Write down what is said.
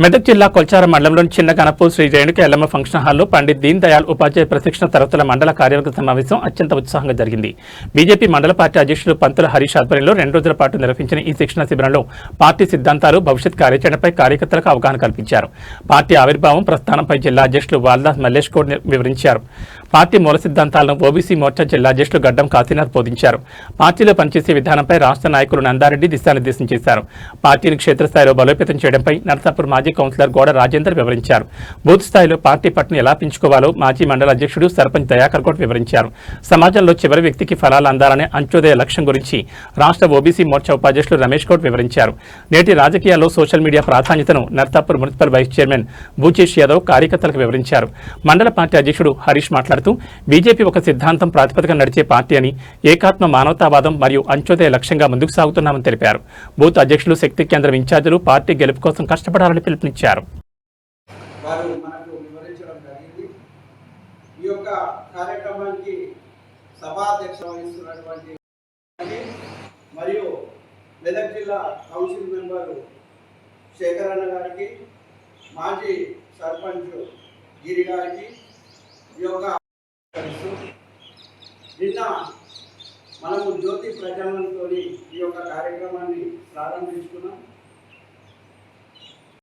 మెదక్ జిల్లా కొల్చారం మండలంలోని చిన్న గణపూర్ శ్రీ రేణుక ఎల్లమ్మ ఫంక్షన్ హాల్లో పండిత్ దీన్ దయాళ్ ఉపాధ్యాయ ప్రశిక్షణ తరగతుల మండల కార్యవర్గ సమావేశం అత్యంత ఉత్సాహంగా జరిగింది. బీజేపీ మండల పార్టీ అధ్యక్షులు పంతుల హరీష్ ఆధ్వర్యంలో 2 రోజుల పాటు నిర్వహించిన ఈ శిక్షణ శిబిరంలో పార్టీ సిద్ధాంతాలు, భవిష్యత్ కార్యాచరణపై కార్యకర్తలకు అవగాహన కల్పించారు. పార్టీ ఆవిర్భావం ప్రస్థానంపై జిల్లా అధ్యక్షులు వాల్దాస్ మల్లేష్ గౌడ్ వివరించారు. పార్టీ మూల సిద్ధాంతాలను ఓబీసీ మోర్చా జిల్లా అధ్యక్షులు గడ్డం కాశీనాథ్ బోధించారు. పార్టీలో పనిచేసే విధానంపై రాష్ట్ర నాయకులు నందారెడ్డి దిశానిర్దేశం చేశారు. పార్టీని క్షేత్రస్థాయిలో బలోపేతం చేయడంపై నర్సాపూర్ మాజీ కౌన్సిలర్ గోడ రాజేందర్ వివరించారు. బూత్ స్థాయిలో పార్టీ పట్టును ఎలా పెంచుకోవాలో మాజీ మండల అధ్యక్షుడు సర్పంచ్ దయాకర్ గౌడ్ వివరించారు. సమాజంలో చివరి వ్యక్తికి ఫలాలు అందాలనే అంత్యోదయ లక్ష్యం గురించి రాష్ట్ర ఓబీసీ మోర్చా ఉపాధ్యక్షులు రమేష్ గౌడ్ వివరించారు. నేటి రాజకీయాల్లో సోషల్ మీడియా ప్రాధాన్యతను Narsapur municipal vice chairman Bhuchesh Yadav కార్యకర్తలకు వివరించారు. మండల పార్టీ అధ్యక్షుడు హరీష్ మాట్లాడుతూ బీజేపీ ఒక సిద్ధాంతం ప్రాతిపదికన నడిచే పార్టీ అని, ఏకాత్మ మానవతావాదం మరియు అంత్యోదయ లక్ష్యంగా ముందుకు సాగుతున్నామని తెలిపారు. బూత్ అధ్యక్షులు, శక్తి కేంద్రం ఇన్ఛార్జీలు పార్టీ గెలుపు కోసం కష్టపడాలని పిలుపునిచ్చారు. ఈ యొక్క కార్యక్రమానికి సభాధ్యక్ష వహిస్తున్నటువంటి మరియు మెదక్ జిల్లా కౌన్సిల్ మెంబరు శేఖరన్న గారికి, మాజీ సర్పంచ్ గిరి గారికి ఈ యొక్క నిన్న మనము జ్యోతి ప్రజలతో ఈ యొక్క కార్యక్రమాన్ని ప్రారంభించుకున్నాం.